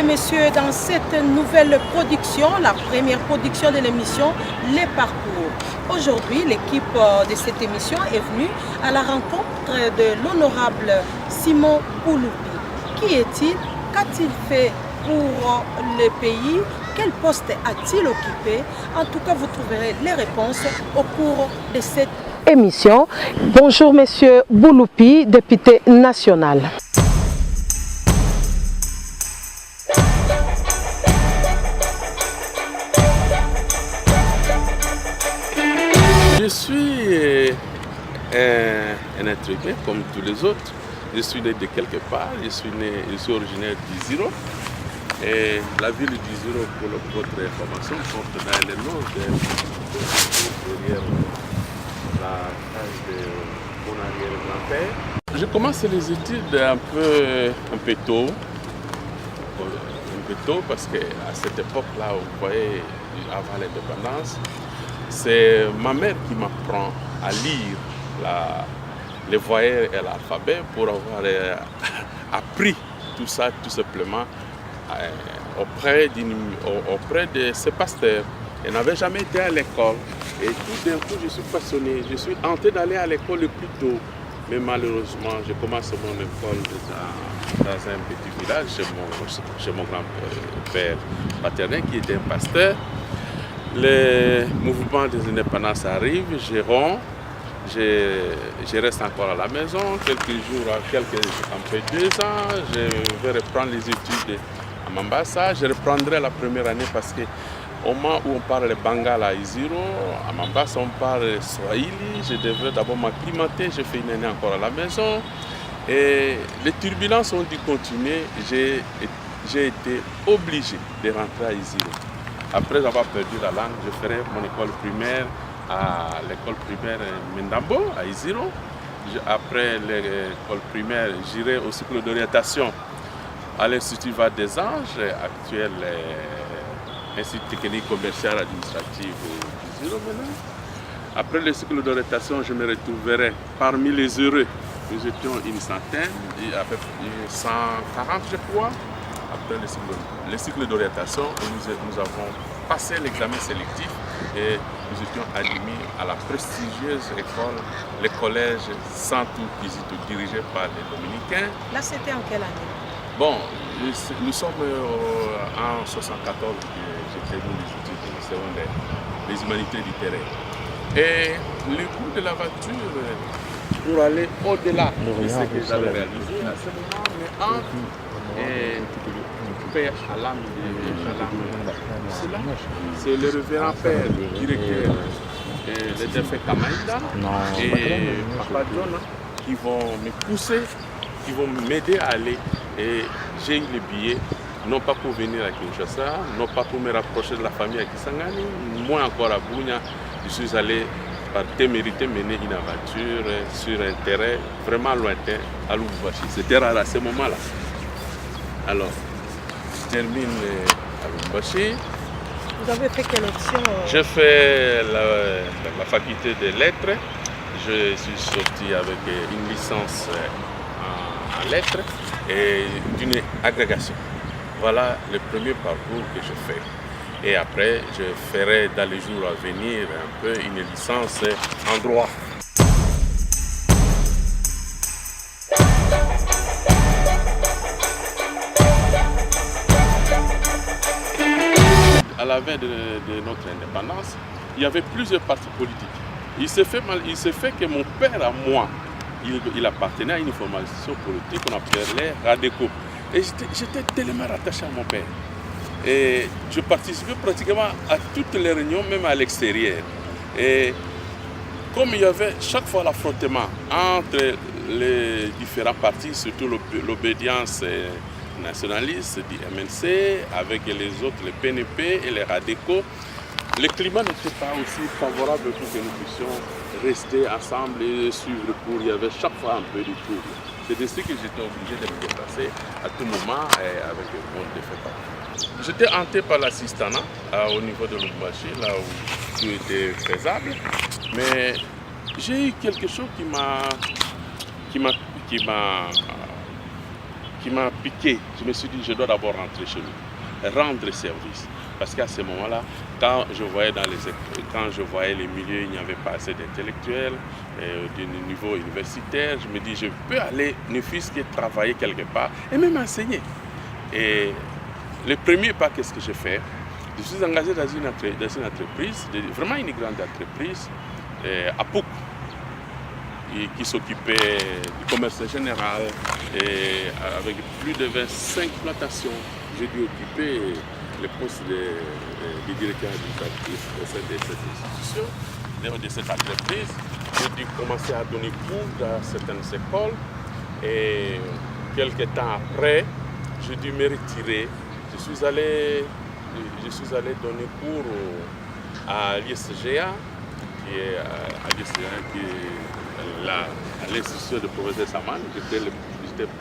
messieurs, dans cette nouvelle production, la première production de l'émission Les Parcours. Aujourd'hui, l'équipe de cette émission est venue à la rencontre de l'honorable Simon Bouloupi. Qui est-il? Qu'a-t-il fait pour le pays? Quel poste a-t-il occupé? En tout cas, vous trouverez les réponses au cours de cette émission. Bonjour, monsieur Bouloupi, député national. Je suis un être humain comme tous les autres. Je suis né de quelque part. Je suis originaire d'Isiro. Et la ville d'Isiro, pour votre information, porte dans les noms derrière la case de mon arrière-grand-père. Je commence les études un peu tôt. Parce qu'à cette époque-là, vous voyez, avant l'indépendance, c'est ma mère qui m'apprend à lire les voyelles et l'alphabet pour avoir appris tout ça tout simplement auprès de ce pasteur. Elle n'avait jamais été à l'école et tout d'un coup je suis passionné. Je suis entré d'aller à l'école le plus tôt, mais malheureusement je commence mon école dans un petit village chez mon grand-père paternel qui était un pasteur. Le mouvement des indépendances arrive, je romps, je reste encore à la maison, quelques jours, un peu 2 ans, je vais reprendre les études à Mambasa. Je reprendrai la première année parce qu'au moment où on parle Bangala à Isiro, à Mambasa on parle Swahili, je devrais d'abord m'acclimater, j'ai fait une année encore à la maison. Et les turbulences ont dû continuer, j'ai été obligé de rentrer à Isiro. Après avoir perdu la langue, je ferai mon école primaire à l'école primaire Mendambo, à Isiro. Après l'école primaire, j'irai au cycle d'orientation à l'Institut Val des Anges, actuel Institut technique commercial administratif d'Isiro maintenant. Après le cycle d'orientation, je me retrouverai parmi les heureux. Nous étions une centaine, à peu près 140 je crois. Après le cycle d'orientation, nous avons passé l'examen sélectif et nous étions admis à la prestigieuse école, le collège Santou Kizito, dirigé par les Dominicains. Là, c'était en quelle année? Bon, nous sommes en 1974 que j'ai terminé les études secondaires, les humanités du terrain. Et le goût de l'aventure pour aller au-delà de ce que j'avais réalisé à ce moment, mais entre père à l'âme c'est le révérend père directeur le défunt Kamaïda et Papa John qui vont me pousser, qui vont m'aider à aller. Et j'ai eu les billets, non pas pour venir à Kinshasa, non pas pour me rapprocher de la famille à Kisangani, moins encore à Bunia. Je suis allé par témérité mener une aventure sur un terrain vraiment lointain à Lubumbashi. C'était rare à ce moment-là. Alors, je termine à Lubumbashi. Vous avez fait quelle option? J'ai fait la faculté des lettres. Je suis sorti avec une licence en lettres et d'une agrégation. Voilà le premier parcours que je fais. Et après, je ferai dans les jours à venir un peu une licence en droit. À la veille de notre indépendance, il y avait plusieurs partis politiques. Il s'est fait que mon père à moi, il appartenait à une formation politique qu'on appelait Radeco. Et j'étais tellement rattaché à mon père. Et je participais pratiquement à toutes les réunions, même à l'extérieur. Et comme il y avait chaque fois l'affrontement entre les différents partis, surtout l'obédience nationaliste du MNC, avec les autres, les PNP et les Radeco, le climat n'était pas aussi favorable pour que nous puissions rester ensemble et suivre le cours. Il y avait chaque fois un peu de trouble. C'est de ce que j'étais obligé de me déplacer à tout moment et avec le monde de fait. J'étais hanté par l'assistanat au niveau de Lubumbashi, là où tout était faisable. Mais j'ai eu quelque chose qui qui m'a piqué. Je me suis dit, je dois d'abord rentrer chez lui, rendre service. Parce qu'à ce moment-là, quand je voyais les milieux, il n'y avait pas assez d'intellectuels du niveau universitaire. Je me dis, je peux aller, ne fût-ce que travailler quelque part et même enseigner. Et le premier pas, qu'est-ce que j'ai fait? Je suis engagé dans une entreprise, vraiment une grande entreprise, à Pouc, qui s'occupait du commerce général et avec plus de 25 plantations. J'ai dû occuper le poste de directeur administratif au sein de cette institution, de cette entreprise. J'ai dû commencer à donner cours dans certaines écoles et quelques temps après, j'ai dû me retirer. Je suis allé donner cours à l'ISGA, qui est à l'institution de professeur Saman. J'étais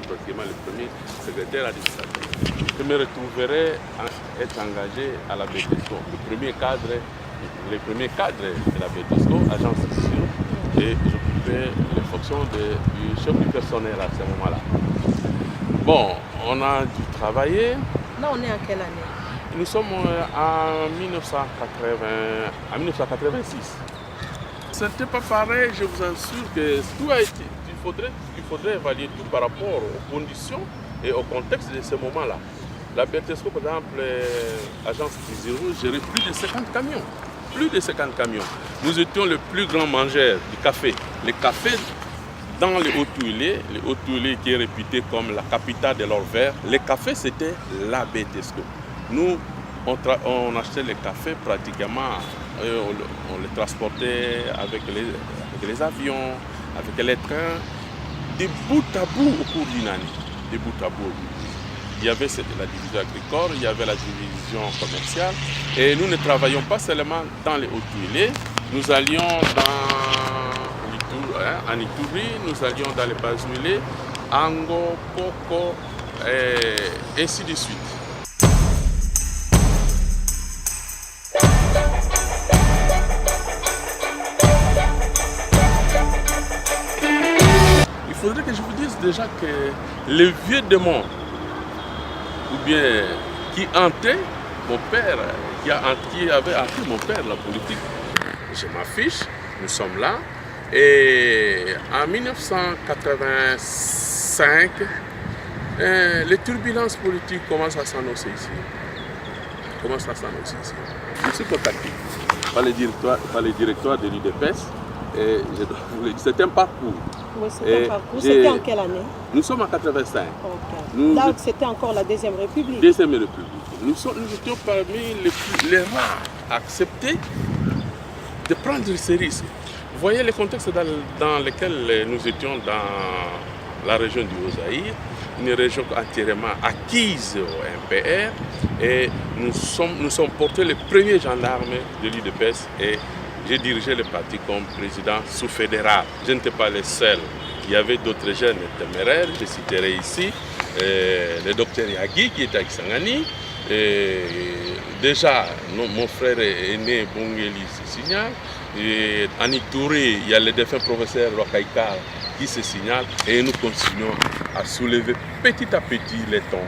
pratiquement le premier secrétaire administratif. Je me retrouverai à être engagé à la BTSCO, le premier cadre de la BTSCO, agence sociale, et j'occupais les fonctions du chef du personnel à ce moment-là. Bon, on a dû travailler. Là, on est en quelle année? Nous sommes en 1986. Ce n'était pas pareil, je vous assure que tout a été. Il faudrait évaluer tout par rapport aux conditions et au contexte de ce moment-là. La BTSCO, par exemple, agence Zéro, gérait plus de 50 camions. Plus de 50 camions. Nous étions le plus grand mangeur du café. Le café dans les Hauts-Touilés, qui est réputé comme la capitale de l'or vert, le café c'était la BTSCO. Nous, on achetait le café pratiquement, on le transportait avec les avions, avec les trains, de bout à bout au cours d'une année. De bout à bout. Il y avait la division agricole, il y avait la division commerciale. Et nous ne travaillions pas seulement dans les Hauts-Touilés, nous allions en Ituri, nous allions dans les Bas-Mulés, Ango, Poko, et ainsi de suite. Il faudrait que je vous dise déjà que le vieux démon, ou bien qui hantait mon père, qui avait hanté mon père, la politique, je m'affiche, nous sommes là. Et en 1985, les turbulences politiques commencent à s'annoncer ici. Je suis contacté par le directoire de l'UDPS. Et je dois vous le dire, c'est un parcours. Oui, c'est un parcours. C'était en quelle année? Nous sommes en 85. Okay. Là, c'était encore la Deuxième République. Deuxième République. Nous étions parmi les rares à accepter de prendre ces risques. Vous voyez le contexte dans lequel nous étions dans la région du Haut-Zaïre, une région entièrement acquise au MPR, et nous sommes portés les premiers gendarmes de l'UDPS et j'ai dirigé le parti comme président sous-fédéral. Je n'étais pas le seul. Il y avait d'autres jeunes téméraires, je citerai ici le docteur Yagui qui était à Kisangani. Déjà, mon frère aîné Bongeli se signale. Et en Ituri, il y a le défunt professeur Wakaika qui se signale. Et nous continuons à soulever petit à petit les tons,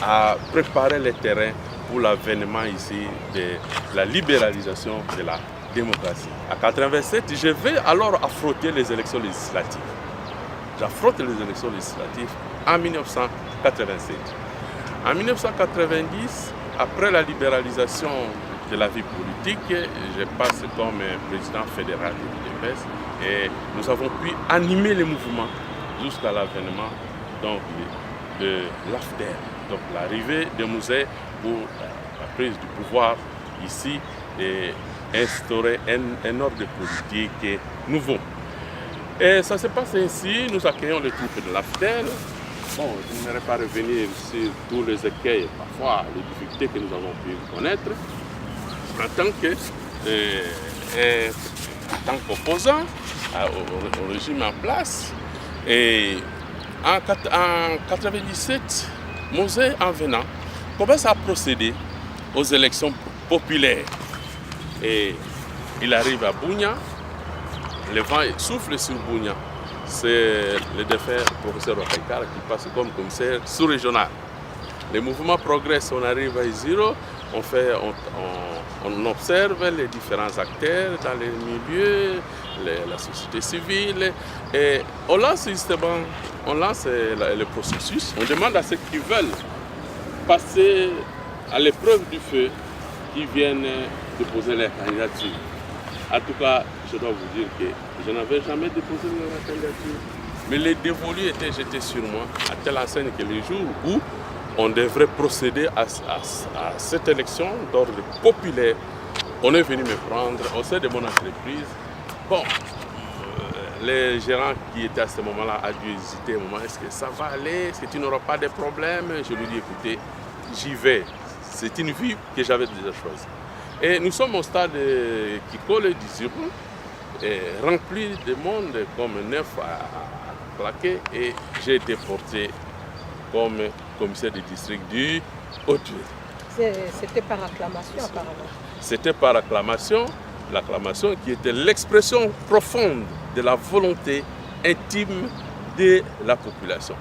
à préparer le terrain pour l'avènement ici de la libéralisation de la démocratie. À 87, je vais alors affronter les élections législatives. J'affronte les élections législatives en 1987. En 1990, après la libéralisation de la vie politique, je passe comme président fédéral de l'UDPS et nous avons pu animer les mouvements jusqu'à l'avènement de l'AFDER, donc l'arrivée de Mouzé pour la prise du pouvoir ici et instaurer un ordre politique nouveau. Et ça se passe ainsi, nous accueillons les troupes de l'AFDER. Bon, je n'aimerais pas revenir sur tous les écueils, parfois les difficultés que nous avons pu connaître en tant qu'opposant au régime en place. Et en 1997, Mouzé, en venant, commence à procéder aux élections populaires. Et il arrive à Bunia, le vent souffle sur Bunia. c'est le défunt professeur Wakaikara qui passe comme commissaire sous-régional. Les mouvements progressent, on arrive à Isiro, on observe les différents acteurs dans les milieux, la société civile, et on lance justement, le processus. On demande à ceux qui veulent passer à l'épreuve du feu, qui viennent déposer leur candidature. En tout cas, je dois vous dire que je n'avais jamais déposé ma candidature, mais les dévolus étaient jetés sur moi, à telle enseigne que le jour où on devrait procéder à cette élection d'ordre populaire, on est venu me prendre au sein de mon entreprise. Bon, les gérants qui étaient à ce moment-là ont dû hésiter un moment, est-ce que ça va aller, est-ce que tu n'auras pas de problème? Je lui dis, écoutez, j'y vais. C'est une vie que j'avais déjà choisie. Et nous sommes au stade qui colle d'Isiro, rempli de monde comme neuf à claquer, et j'ai été porté comme commissaire du district du Haut-Tuile. C'était par acclamation apparemment. C'était par acclamation, l'acclamation qui était l'expression profonde de la volonté intime de la population.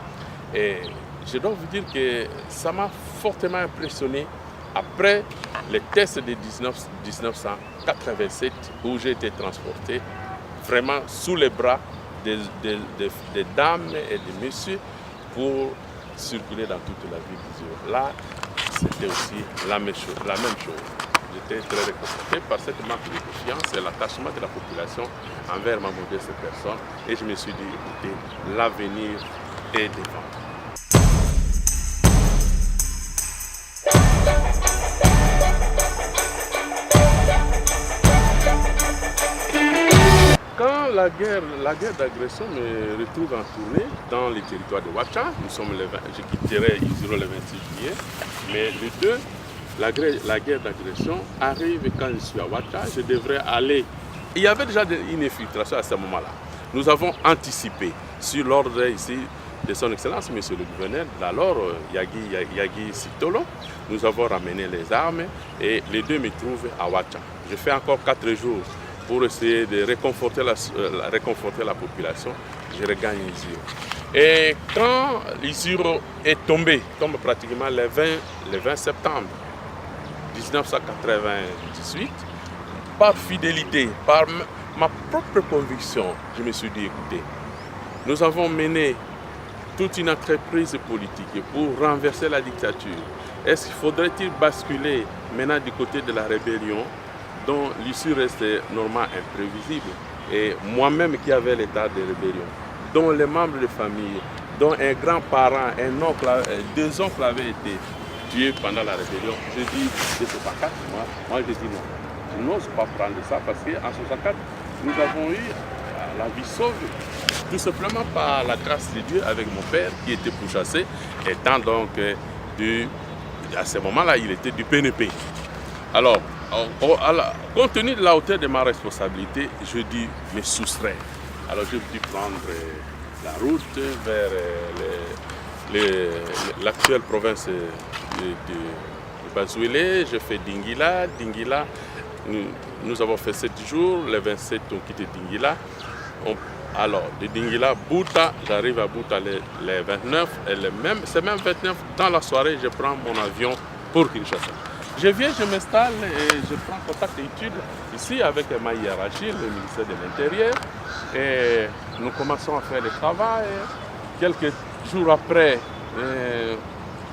Et je dois vous dire que ça m'a fortement impressionné après les tests de 1987 où j'ai été transporté vraiment sous les bras des dames et des messieurs pour circuler dans toute la ville d'Isiro. Là, c'était aussi la même chose. J'étais très réconforté par cette marque de confiance et l'attachement de la population envers ma modeste personne. Et je me suis dit, écoutez, l'avenir est devant. Quand la guerre d'agression me retrouve en tournée dans les territoires de Ouacha, je quitterai Isiro le 26 juillet, mais le 2, la guerre d'agression arrive quand je suis à Ouacha, je devrais aller. Il y avait déjà une infiltration à ce moment-là. Nous avons anticipé sur l'ordre ici de son Excellence, Monsieur le Gouverneur, d'alors Yagi Sitolo. Nous avons ramené les armes et les 2 me trouvent à Ouacha. Je fais encore 4 jours pour essayer de réconforter la population. Je regagne Isiro. Et quand Isiro est tombe pratiquement le 20 septembre 1998, par fidélité, par ma propre conviction, je me suis dit, écoutez, nous avons mené toute une entreprise politique pour renverser la dictature. Est-ce qu'il faudrait-il basculer maintenant du côté de la rébellion dont l'issue restait normalement imprévisible? Et moi-même qui avais l'état de rébellion, dont les membres de famille, dont un grand-parent, un oncle, 2 oncles avaient été tués pendant la rébellion, je dis, de 64, moi je dis non. Je n'ose pas prendre ça parce qu'en 64, nous avons eu la vie sauvée, tout simplement par la grâce de Dieu avec mon père qui était pourchassé, étant donc à ce moment-là, il était du PNP. Alors, compte tenu de la hauteur de ma responsabilité, je dis me soustraire. Alors j'ai dû prendre la route vers l'actuelle province de Bazouélé. Je fais Dingila. Dingila, nous avons fait 7 jours. Les 27, on quitté Dingila. Alors, de Dingila, Bouta, j'arrive à Bouta les 29. Et c'est même 29, dans la soirée, je prends mon avion pour Kinshasa. Je viens, je m'installe et je prends contact d'études ici avec ma hiérarchie, le ministère de l'Intérieur. Et nous commençons à faire le travail. Quelques jours après,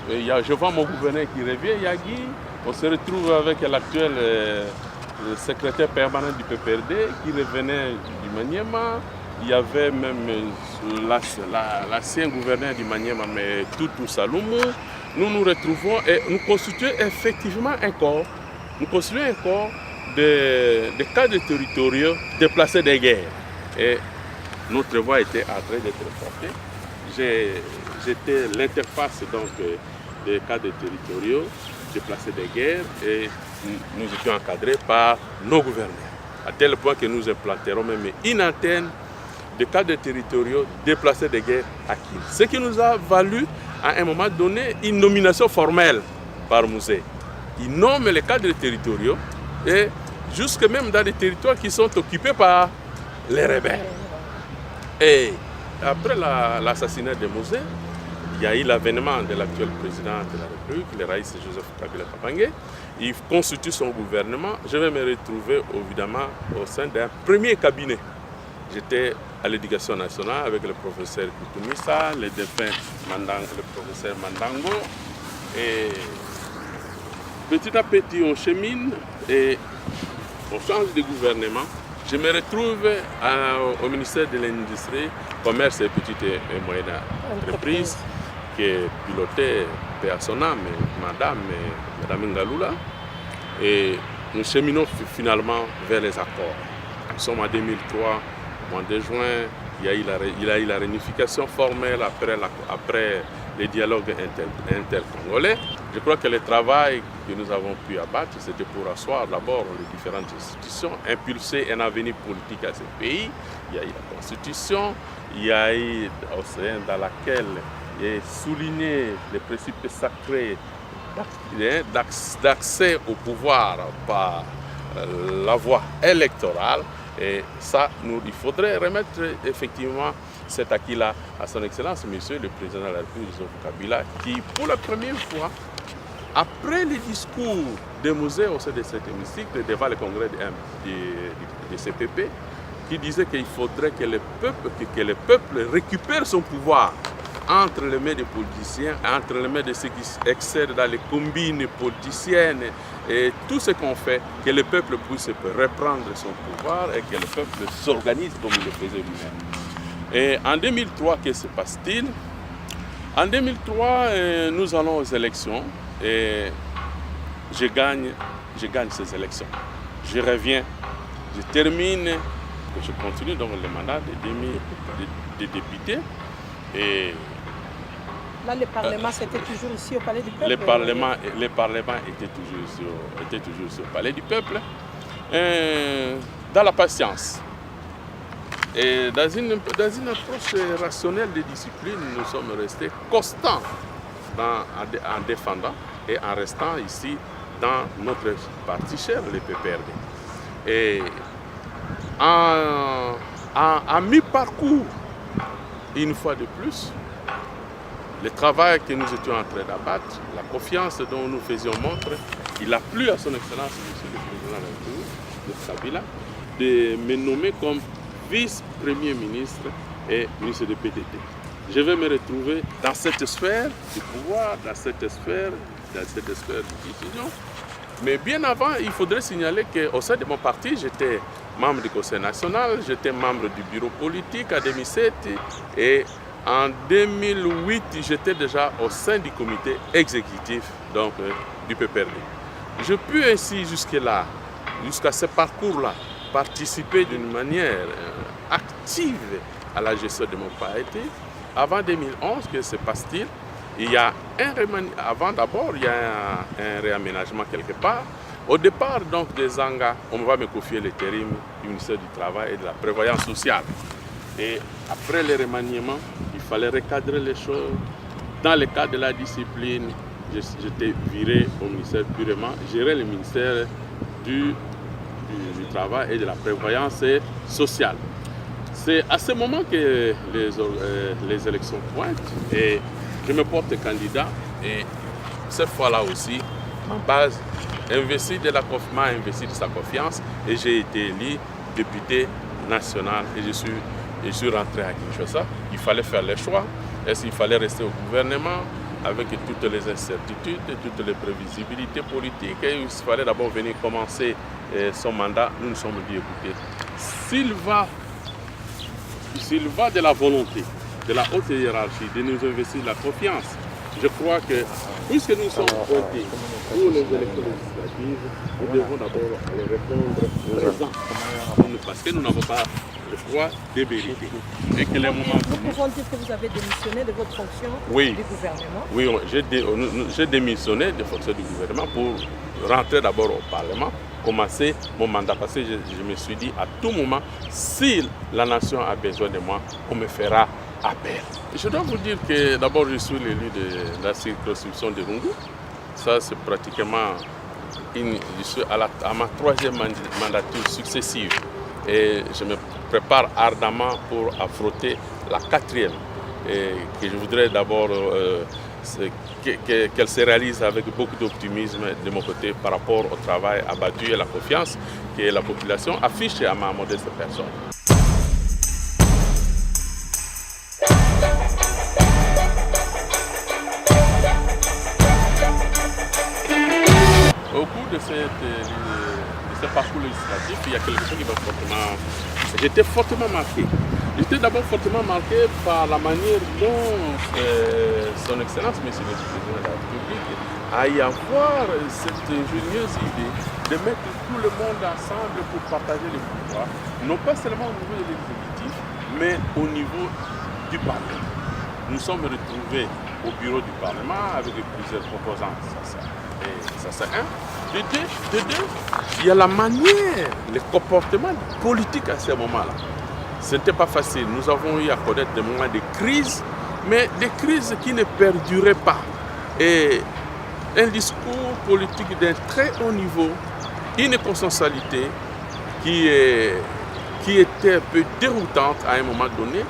je vois mon gouverneur qui revient, Yagi. On se retrouve avec l'actuel secrétaire permanent du PPRD qui revenait du Maniema. Il y avait même l'ancien gouverneur du Maniema, mais Toutou Saloumou. Nous nous retrouvons et nous constituons effectivement un corps. Nous constituons un corps de cadres territoriaux déplacés des guerres. Et notre voix était en train d'être portée. J'étais l'interface donc des cadres territoriaux déplacés des guerres et nous étions encadrés par nos gouverneurs. À tel point que nous implanterons même une antenne de cadres territoriaux déplacés des guerres à Kin. Ce qui nous a valu à un moment donné une nomination formelle par Mouzé. Il nomme les cadres territoriaux et jusque même dans des territoires qui sont occupés par les rebelles. Et après l'assassinat de Mosé, il y a eu l'avènement de l'actuel président de la République, le Raïs Joseph Kabila Kabange. Il constitue son gouvernement. Je vais me retrouver évidemment au sein d'un premier cabinet. J'étais à l'éducation nationale avec le professeur Koutoumissa, le défunt le professeur Mandango. Et petit à petit, on chemine et on change de gouvernement. Je me retrouve au ministère de l'Industrie, Commerce et Petites et Moyennes Entreprises, qui est piloté par son âme, Madame Ngaloula. Et nous cheminons finalement vers les accords. Nous sommes en 2003, au mois de juin, il y a eu la réunification formelle après les dialogues intercongolais. Je crois que le travail que nous avons pu abattre, c'était pour asseoir d'abord les différentes institutions, impulser un avenir politique à ce pays. Il y a eu la Constitution, il y a eu dans laquelle il est souligné les principes sacrés d'accès au pouvoir par la voie électorale. Et ça, il faudrait remettre effectivement cet acquis-là à son Excellence, Monsieur le Président de la République, Joseph Kabila, qui, pour la première fois, après le discours de Mosé au sein de cet hémicycle, devant le congrès de CPP, qui disait qu'il faudrait que le peuple récupère son pouvoir entre les mains des politiciens, entre les mains de ceux qui excèdent dans les combines politiciennes et tout ce qu'on fait, que le peuple puisse reprendre son pouvoir et que le peuple s'organise comme il le faisait lui-même. Et en 2003, que se passe-t-il? En 2003, nous allons aux élections et je gagne ces élections. Je reviens, je termine, je continue donc le mandat de député. Et là, le Parlement, c'était toujours ici au Palais du Peuple? Le Parlement était toujours ici au Palais du Peuple. Dans la patience et dans une approche rationnelle de discipline, nous sommes restés constants en défendant et en restant ici dans notre parti cher, le PPRD. Et en mi-parcours, une fois de plus, le travail que nous étions en train d'abattre, la confiance dont nous faisions montre, il a plu à son Excellence, Monsieur le Président de la République, de Kabila, de me nommer comme vice-premier ministre et ministre de PDT. Je vais me retrouver dans cette sphère du pouvoir, dans cette sphère de décision. Mais bien avant, il faudrait signaler qu'au sein de mon parti, j'étais membre du Conseil national, j'étais membre du bureau politique en 2007 et en 2008, j'étais déjà au sein du comité exécutif donc, du PPRD. Je peux ainsi jusqu'à ce parcours-là, participer d'une manière active à la gestion de mon parti. Avant 2011, que se passe-t-il? Il y a avant d'abord, il y a un réaménagement quelque part. Au départ donc des Zanga, on va me confier l'intérim du ministère du Travail et de la Prévoyance sociale. Et après le remaniement, il fallait recadrer les choses. Dans le cadre de la discipline, j'étais viré au ministère purement, gérer le ministère du Travail et de la Prévoyance sociale. C'est à ce moment que les élections pointent et je me porte candidat et cette fois-là aussi, ma base m'a investi de sa confiance et j'ai été élu député national et je suis rentré à Kinshasa. Il fallait faire les choix. Est-ce qu'il fallait rester au gouvernement avec toutes les incertitudes, toutes les prévisibilités politiques et il fallait d'abord venir commencer son mandat. Nous nous sommes dit, écoutez, s'il va de la volonté de la haute hiérarchie de nous investir la confiance, je crois que puisque nous sommes votés pour les élections législatives, nous devons d'abord aller répondre présent parce que nous n'avons pas le choix de vérité. Et que les moments nous pouvons dire que vous avez démissionné de votre fonction du gouvernement? Oui, j'ai démissionné de fonction du gouvernement pour rentrer d'abord au Parlement, commencer mon mandat parce que je me suis dit à tout moment, si la nation a besoin de moi, on me fera appel. Je dois vous dire que d'abord je suis l'élu de la circonscription de Rungu. Ça c'est pratiquement, je suis à ma troisième mandature successive et je me prépare ardemment pour affronter la 4e. Et que je voudrais d'abord qu'elle se réalise avec beaucoup d'optimisme de mon côté par rapport au travail abattu et la confiance que la population affiche à ma modeste personne. Au cours de ce parcours législatif, il y a quelque chose qui m'a fortement... J'étais fortement marqué. J'étais d'abord fortement marqué par la manière dont son Excellence, Monsieur le Président de la République, a y avoir cette ingénieuse idée de mettre tout le monde ensemble pour partager les pouvoirs, non pas seulement au niveau de l'exécutif, mais au niveau du Parlement. Nous sommes retrouvés au bureau du Parlement avec plusieurs proposants. Ça c'est un. De deux, il y a la manière, le comportement politique à ce moment-là. Ce n'était pas facile. Nous avons eu à connaître des moments de crise, mais des crises qui ne perduraient pas. Et un discours politique d'un très haut niveau, une consensualité qui était un peu déroutante à un moment donné.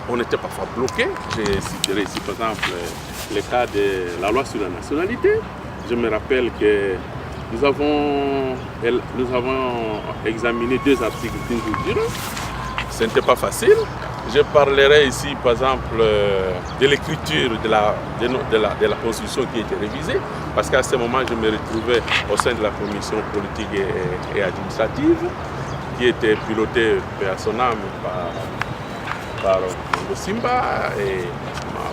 On était parfois bloqué. J'ai cité ici par exemple le cas de la loi sur la nationalité. Je me rappelle que nous avons examiné 2 articles d'une jour durant. Ce n'était pas facile. Je parlerai ici, par exemple, de l'écriture de la Constitution qui a été révisée, parce qu'à ce moment, je me retrouvais au sein de la commission politique et administrative, qui était pilotée à son âme par Mando Simba, et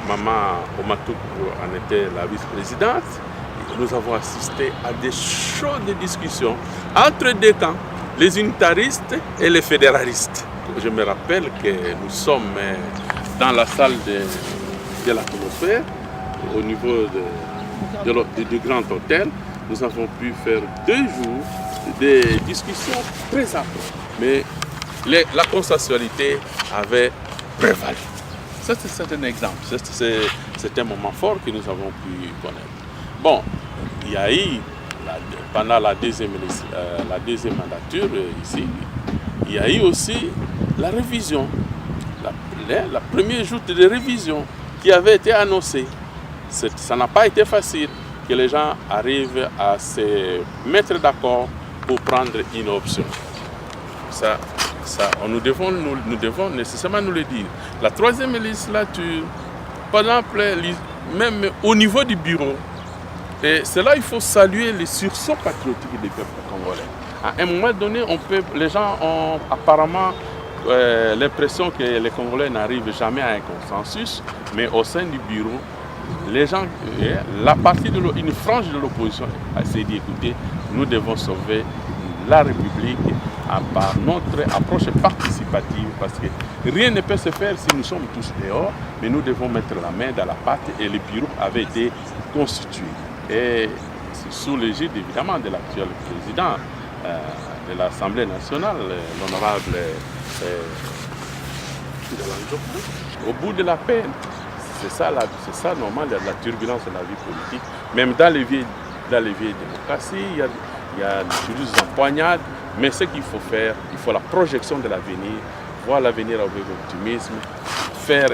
ma maman Omatou en était la vice-présidente. Nous avons assisté à des chaudes discussions entre 2 camps, les unitaristes et les fédéralistes. Je me rappelle que nous sommes dans la salle de l'atmosphère, au niveau du grand hôtel. Nous avons pu faire 2 jours de discussions très âpres. Mais la consensualité avait prévalu. Ça, c'est un exemple. C'est un moment fort que nous avons pu connaître. Bon, il y a eu, pendant la deuxième mandature ici, il y a eu aussi la révision, la première joute de révision qui avait été annoncée. Ça n'a pas été facile que les gens arrivent à se mettre d'accord pour prendre une option. Nous devons nécessairement nous le dire. La 3e législature, par exemple, même au niveau du bureau, et cela, il faut saluer les sursauts patriotiques des peuples congolais. À un moment donné, les gens ont apparemment l'impression que les Congolais n'arrivent jamais à un consensus, mais au sein du bureau, les gens, une frange de l'opposition s'est dit, écoutez, nous devons sauver la République par notre approche participative, parce que rien ne peut se faire si nous sommes tous dehors, mais nous devons mettre la main dans la pâte, et le bureau avait été constitué. Et sous l'égide évidemment de l'actuel président de l'Assemblée nationale, l'honorable au bout de la peine. C'est ça normal, la turbulence de la vie politique. Même dans les vieilles démocraties, il y a des empoignades, mais ce qu'il faut faire, il faut la projection de l'avenir, voir l'avenir avec optimisme, faire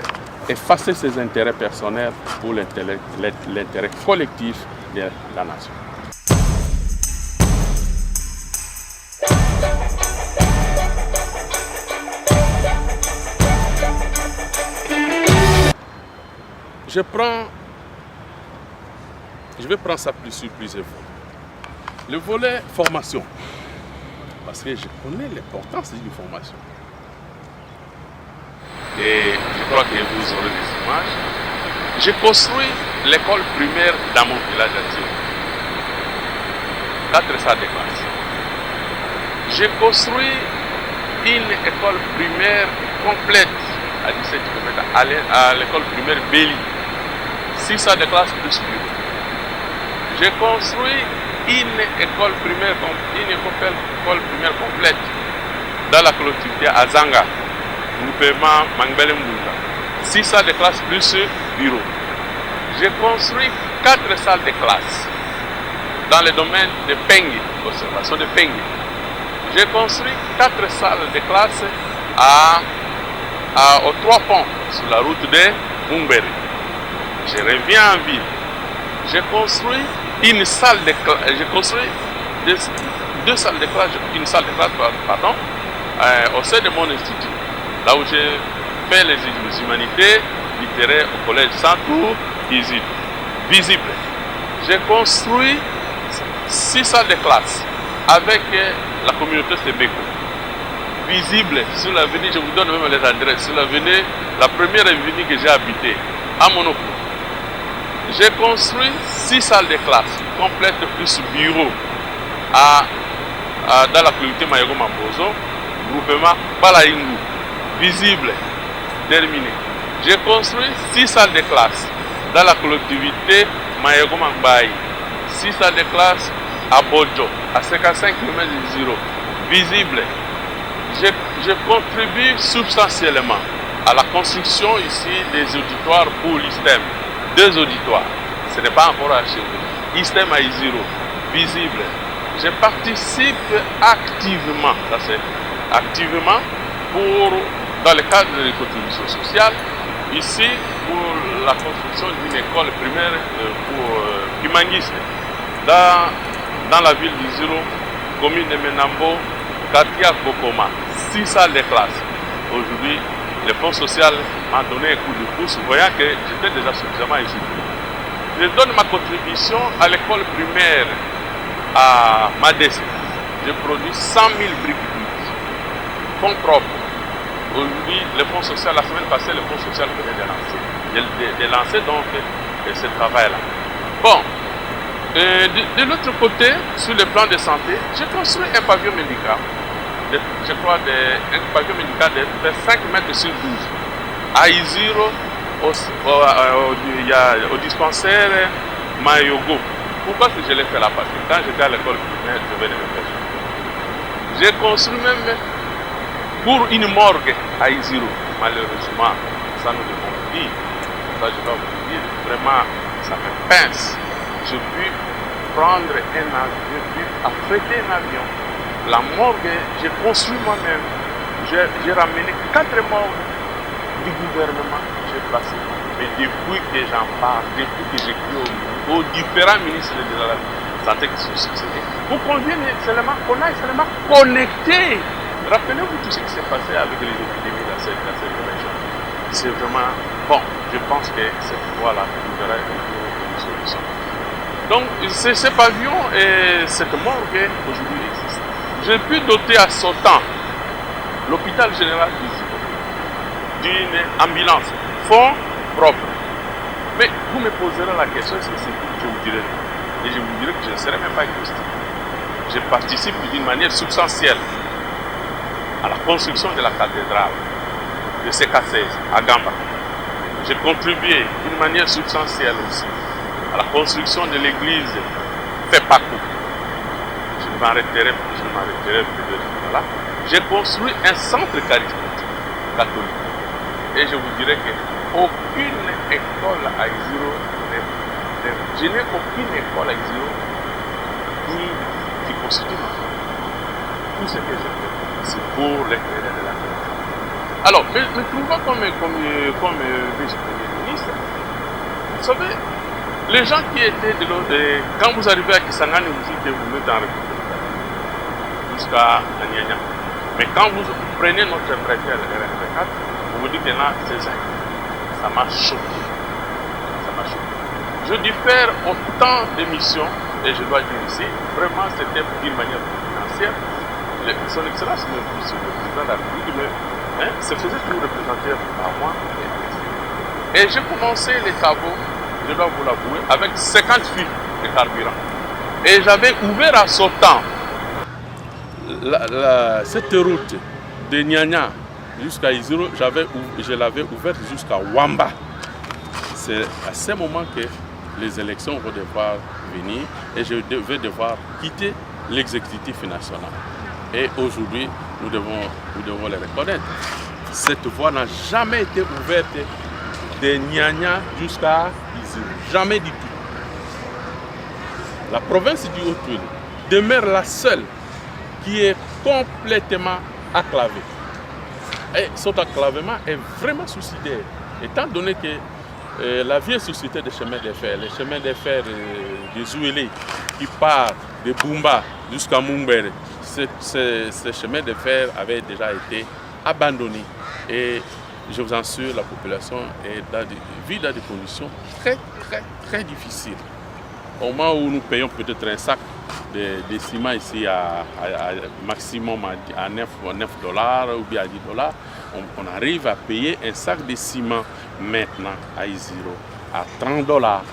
effacer ses intérêts personnels pour l'intérêt collectif de la nation. Je vais prendre ça sur plusieurs volets. Le volet formation, parce que je connais l'importance d'une formation. Et je crois que vous aurez des images. J'ai construit l'école primaire dans mon village actuel. 4 salles de classe. J'ai construit une école primaire complète à 17 km à l'école primaire Béli. 6 salles de classe plus bureau. J'ai construit une école primaire complète dans la collectivité à Zanga, groupement Mangbele Mboula. 6 salles de classe plus bureau. J'ai construit 4 salles de classe dans le domaine de Pengi, l'observation de Pengi. J'ai construit 4 salles de classe aux 3 ponts sur la route de Mumbere. Je reviens en ville. J'ai construit une salle de classe. J'ai construit 2 salles de classe, une salle de classe, pardon, au sein de mon institut. Là où j'ai fait les humanités littéraires au collège Santour, visible. J'ai construit 6 salles de classe avec la communauté Sebeko. Visible sur l'avenue, je vous donne même les adresses, sur l'avenue, la première avenue que j'ai habitée, à Monoko. J'ai construit 6 salles de classe complètes plus bureau dans la communauté Mayego Mambozo, groupement Balaingu, visible, terminé. J'ai construit 6 salles de classe dans la collectivité Mayego Mambaye, 6 salles de classe à Bodjo, à 55 km de Ziro, visible. Je contribue substantiellement à la construction ici des auditoires pour l'ISTEM. 2 auditoires, ce n'est pas encore achevé. ISTEM à Iziro, visible. Je participe activement, ça c'est activement, dans le cadre de contributions sociales, ici pour la construction d'une école primaire pour humanistes dans la ville d'Iziro, commune de Menambo, quartier à Kokoma, 6 salles de classe. Aujourd'hui, le Fonds social m'a donné un coup de pouce, voyant que j'étais déjà suffisamment ici. Je donne ma contribution à l'école primaire à Madès. Je produis 100 000 briques d'huile, fonds propres. Aujourd'hui, le Fonds social, la semaine passée, le Fonds social venait de lancer donc ce travail-là. Bon, de l'autre côté, sur le plan de santé, j'ai construit un pavillon médical. Je crois un pavillon médical de 5 mètres sur 12. À Iziro, au dispensaire Mayogo. Pourquoi je l'ai fait là? Parce que quand j'étais à l'école primaire, je venais me faire. J'ai construit même pour une morgue à Iziro. Malheureusement, ça nous devons dire. Ça, je dois vous dire, vraiment, ça me pince. Je puis prendre un avion, je puis affréter un avion. La morgue, j'ai construit moi-même. J'ai ramené 4 morgues du gouvernement. J'ai placé. Mais depuis que j'en parle, depuis que j'écris aux différents ministres de la santé qui sont succédés, pour qu'on aille seulement connecter. Rappelez-vous tout ce qui s'est passé avec les épidémies dans cette région. C'est vraiment bon. Je pense que cette fois-là, il y aura une solution. Donc, ce pavillon et cette morgue aujourd'hui existent. J'ai pu doter à son temps l'hôpital général d'une ambulance, fonds propres. Mais vous me poserez la question, est-ce que c'est tout? Je vous dirai non. Et je vous dirai que je ne serai même pas égoïste. Je participe d'une manière substantielle à la construction de la cathédrale de CK16 à Gamba. J'ai contribué d'une manière substantielle aussi à la construction de l'église Fepakou. Je m'arrêterai peut-être là. J'ai construit un centre charismatique catholique. Et je vous dirais qu'aucune école à Iziro, je n'ai aucune école à Iziro qui constitue ma famille. Tout ce que je fais, c'est pour l'éclairer de la vie. Alors, me trouvant comme vice-premier ministre, vous savez, les gens qui étaient de l'autre, quand vous arrivez à Kisangani, vous dites que vous mettez en République jusqu'à Nyanya. Mais quand vous prenez notre préfet RN4, vous vous dites que là, c'est ça. Ça m'a choqué. Ça m'a choqué. Je diffère autant de missions, et je dois dire ici, vraiment c'était d'une manière financière. Son Excellence, le président de la République, se faisait toujours représenter par moi. Et j'ai commencé les travaux, je dois vous l'avouer, avec 50 fils de carburant. Et j'avais ouvert à ce temps cette route de Nyanya jusqu'à Iziro, je l'avais ouverte jusqu'à Wamba. C'est à ce moment que les élections vont devoir venir et je vais devoir quitter l'exécutif national. Et aujourd'hui, nous devons les reconnaître. Cette voie n'a jamais été ouverte de Nyanya jusqu'à Iziro. Jamais du tout. La province du Haut-Tuile demeure la seule qui est complètement acclavée. Et cet enclavement est vraiment suicidaire, étant donné que la vieille société des chemins de fer, les chemins de fer des Zouélé, qui part de Bumba jusqu'à Mumbere, ces chemins de fer avaient déjà été abandonnés. Et je vous assure, la population vit dans des conditions très, très, très difficiles. Au moment où nous payons peut-être un sac de ciment ici à maximum à 9 dollars ou bien à 10 dollars, on arrive à payer un sac de ciment maintenant à Isiro à 30 dollars.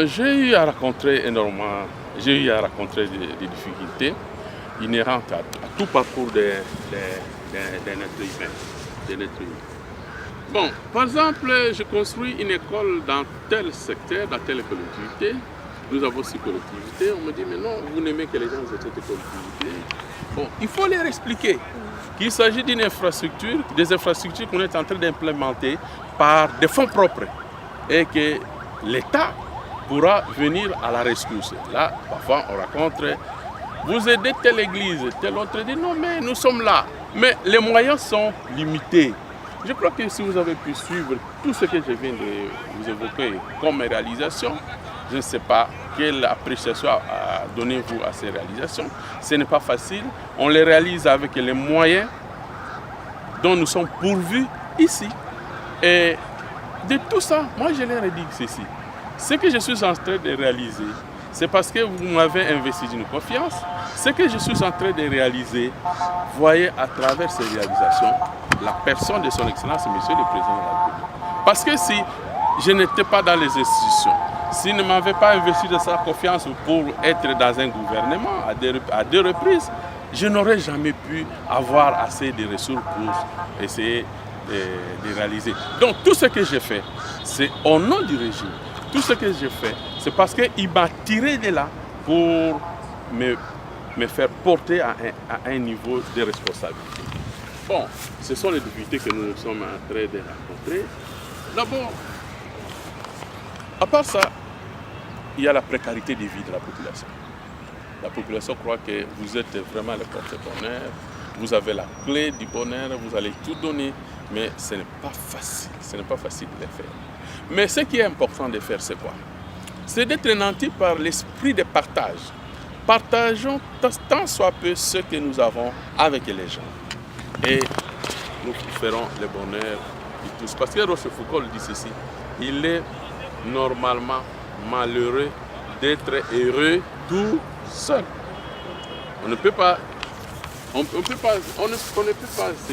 J'ai eu à rencontrer énormément, des difficultés inhérentes à tout parcours d'un être humain. Bon, par exemple, je construis une école dans tel secteur, dans telle collectivité. Nous avons ces collectivités. On me dit, mais non, vous n'aimez que les gens de cette collectivité. Bon, il faut leur expliquer qu'il s'agit d'une infrastructure, des infrastructures qu'on est en train d'implémenter par des fonds propres et que l'État pourra venir à la rescousse. Là, parfois, on raconte, vous aidez telle église, telle autre dit, non, mais nous sommes là. Mais les moyens sont limités. Je crois que si vous avez pu suivre tout ce que je viens de vous évoquer comme réalisation, je ne sais pas quelle appréciation donnez-vous à ces réalisations. Ce n'est pas facile. On les réalise avec les moyens dont nous sommes pourvus ici. Et de tout ça, moi je leur ai dit ceci. Ce que je suis en train de réaliser, c'est parce que vous m'avez investi d'une confiance. Ce que je suis en train de réaliser, voyez à travers ces réalisations la personne de son Excellence, Monsieur le Président de la République. Parce que si je n'étais pas dans les institutions, s'il ne m'avait pas investi de sa confiance pour être dans un gouvernement à deux reprises, je n'aurais jamais pu avoir assez de ressources pour essayer de réaliser. Donc tout ce que j'ai fait, c'est au nom du régime. Tout ce que j'ai fait, c'est parce qu'il m'a tiré de là pour me faire porter à un niveau de responsabilité. Bon, ce sont les difficultés que nous sommes en train de rencontrer. D'abord, à part ça, il y a la précarité de vie de la population. La population croit que vous êtes vraiment le porte-bonheur, vous avez la clé du bonheur, vous allez tout donner, mais ce n'est pas facile, ce n'est pas facile de le faire. Mais ce qui est important de faire, c'est quoi? C'est d'être nanti par l'esprit de partage. Partageons tant soit peu ce que nous avons avec les gens. Et nous ferons le bonheur de tous. Parce que Rochefoucauld dit ceci, il est normalement malheureux d'être heureux tout seul. On ne peut pas se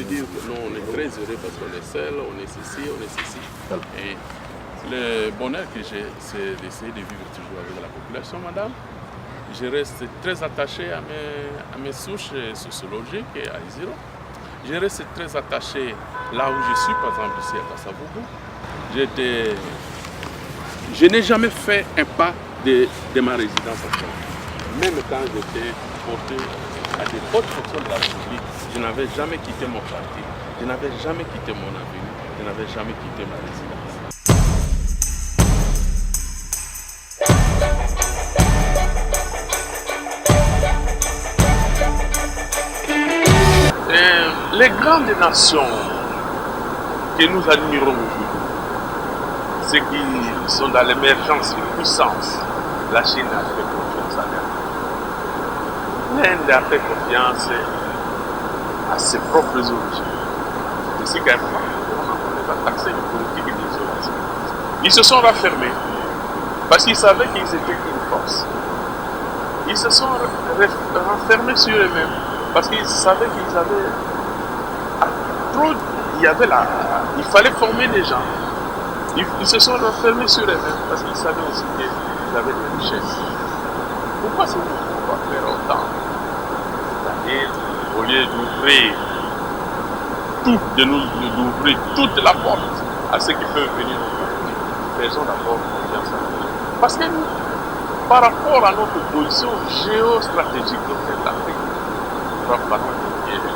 dire que non, on est très heureux parce qu'on est seul, on est ceci, on est ceci. Et le bonheur que j'ai, c'est d'essayer de vivre toujours avec la population, madame. Je reste très attaché à mes souches sociologiques et à Isiro. Je reste très attaché là où je suis, par exemple ici à Kassavubu. Je n'ai jamais fait un pas de ma résidence en France. Même quand j'étais porté à des hautes fonctions de la République, je n'avais jamais quitté mon quartier, je n'avais jamais quitté mon avenue, je n'avais jamais quitté ma résidence. Les grandes nations que nous admirons aujourd'hui, ceux qui sont dans l'émergence de puissance, la Chine a fait confiance à l'Inde. L'Inde a fait confiance à ses propres origines. C'est ce qu'à un moment, on les a taxés de politique d'isolation. Ils se sont raffermés parce qu'ils savaient qu'ils étaient une force. Ils se sont renfermés sur eux-mêmes parce qu'ils savaient qu'ils avaient trop, il fallait former des gens. Ils se sont renfermés sur eux-mêmes parce qu'ils savaient aussi qu'ils avaient des richesses. Pourquoi c'est nous qu'on va faire autant? C'est-à-dire, au lieu d'ouvrir d'ouvrir toute la porte à ceux qui peuvent venir nous faisons d'abord confiance à nous. Parce que nous, par rapport à notre position géostratégique de l'Afrique,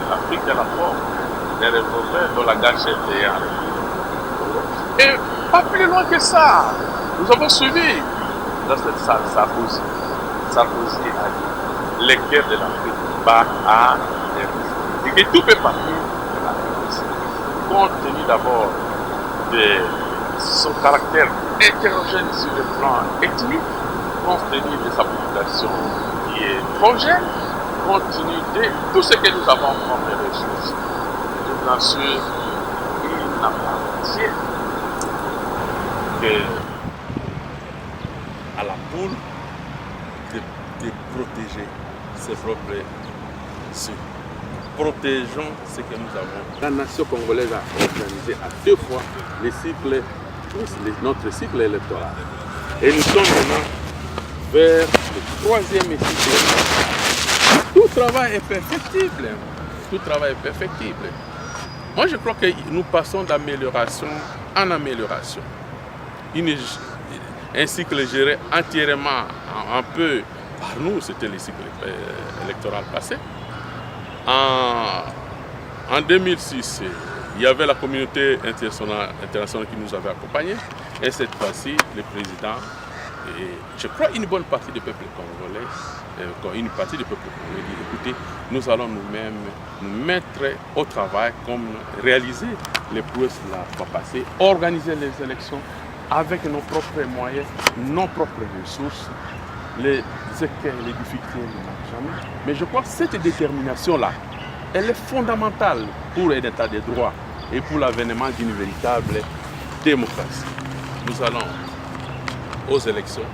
l'Afrique est la forme des revolvers dont la gâchette est en. Et pas plus loin que ça, Nous avons suivi dans cette salle Sarkozy. Sarkozy a dit les guerres de l'Afrique battent à et que tout peut partir de l'Afrique. Compte tenu d'abord de son caractère hétérogène sur le plan ethnique, compte tenu de sa population qui est trop jeune, compte tenu de tout ce que nous avons comme ressources. Je vous assure, il n'appartient que à la poule de protéger ses propres cieux. Protégeons ce que nous avons. La nation congolaise a organisé à 2 fois notre cycle électoral. Et nous sommes maintenant vers le 3e cycle. Tout travail est perfectible. Tout travail est perfectible. Moi, je crois que nous passons d'amélioration en amélioration. Un cycle géré entièrement un peu par nous, c'était le cycle électoral passé. En 2006, il y avait la communauté internationale qui nous avait accompagnés. Et cette fois-ci, le président, et je crois une bonne partie du peuple congolais, une partie du peuple congolais dit écoutez, nous allons nous-mêmes nous mettre au travail comme réaliser les prouesses de la fois passée, organiser les élections avec nos propres moyens, nos propres ressources. Les écueils, les difficultés ne manquent jamais. Mais je crois que cette détermination-là, elle est fondamentale pour un état de droit et pour l'avènement d'une véritable démocratie. Nous allons aux élections,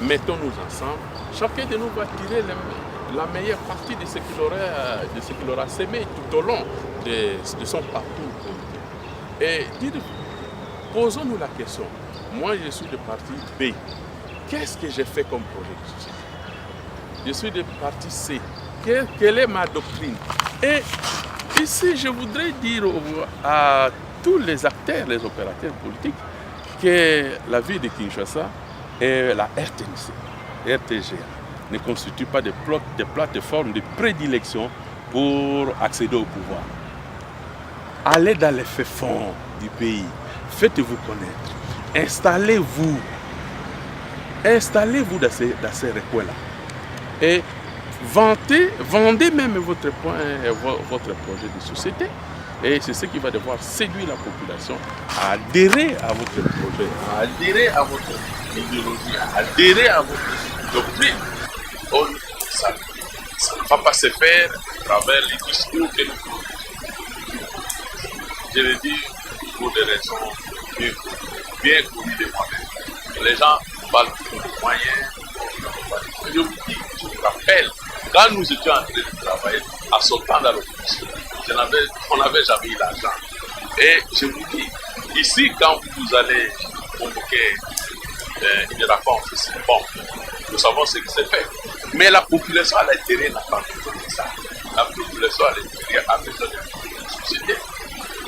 mettons-nous ensemble. Chacun de nous va tirer la meilleure partie de ce qu'il aura sémé tout au long de son parcours. Et posons-nous la question. Moi, je suis de parti B. Qu'est-ce que j'ai fait comme projet de société? Je suis de parti C. Quelle est ma doctrine? Et ici, je voudrais dire à tous les acteurs, les opérateurs politiques, que la ville de Kinshasa et la RTG ne constituent pas des plateformes de prédilection pour accéder au pouvoir. Allez dans les faits-fonds du pays, faites-vous connaître, installez-vous dans ces recoins-là et vendez même votre projet de société. Et c'est ce qui va devoir séduire la population à adhérer à votre projet, à adhérer à votre idéologie, à adhérer à votre doctrine. Ça ne va pas se faire à travers les discours que nous faisons. Je le dis pour des raisons bien connues de moi-même. Les gens parlent de moyens. Je vous rappelle, quand nous étions en train de travailler à son temps dans l'opposition, on n'avait jamais eu l'argent. Et je vous dis, ici, quand vous allez convoquer une rencontre, bon, nous savons ce qui s'est fait. Mais la population à l'intérieur n'a pas besoin de ça. La population à l'intérieur a besoin de société.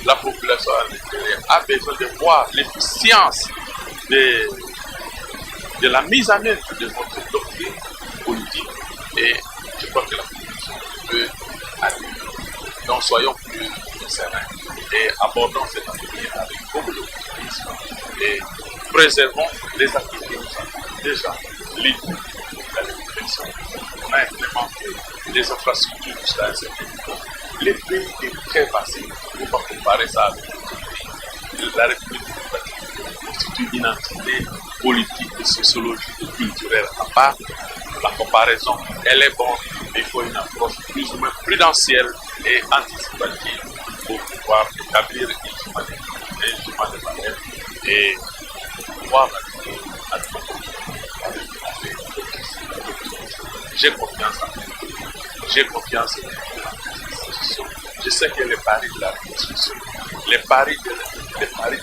La population à l'intérieur a besoin de voir l'efficience de la mise en œuvre de votre doctrine politique. Et je crois que la population peut aller. Donc soyons plus sereins et abordons cet avenir avec beaucoup d'optimisme et préservons les activités que nous avons déjà libres dans les réflexions. On a implémenté les infrastructures jusqu'à un certain niveau. Les pays est très facile. Il ne faut pas comparer ça avec les pays. La République constitue une entité politique, et sociologique et culturelle à part. La comparaison, elle est bonne, mais il faut une approche plus ou moins prudentielle et anticipative pour pouvoir établir un chemin de valeur et pouvoir arriver à j'ai confiance en vous. J'ai confiance en vous. Je sais que les paris de la reconstruction, les paris de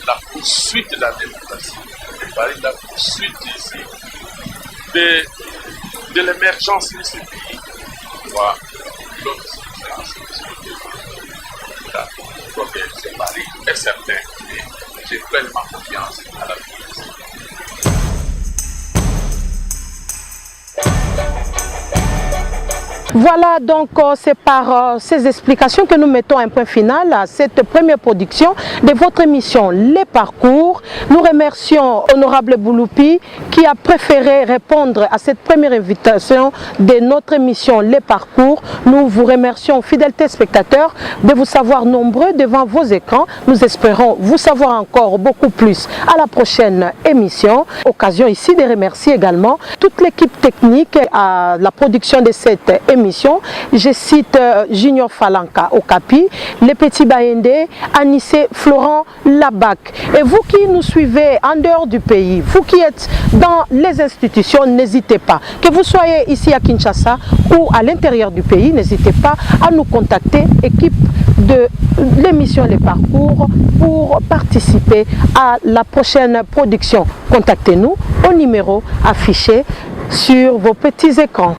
la poursuite de la démocratie, les paris de la poursuite ici, de l'émergence de ce pays, doit l'autre différence. Je crois que ce pari est certain et j'ai pleinement confiance à la vie. Voilà, donc c'est par ces explications que nous mettons un point final à cette première production de votre émission Les Parcours. Nous remercions Honorable Bouloupi qui a préféré répondre à cette première invitation de notre émission Les Parcours. Nous vous remercions, fidèles téléspectateurs, de vous savoir nombreux devant vos écrans. Nous espérons vous savoir encore beaucoup plus à la prochaine émission. Occasion ici de remercier également toute l'équipe technique à la production de cette émission. Je cite Junior Falanka Okapi, les petits Baende, Anissé Florent Labac. Et vous qui nous suivez en dehors du pays, vous qui êtes dans les institutions, n'hésitez pas. Que vous soyez ici à Kinshasa ou à l'intérieur du pays, n'hésitez pas à nous contacter, équipe de l'émission Les Parcours, pour participer à la prochaine production. Contactez-nous au numéro affiché sur vos petits écrans.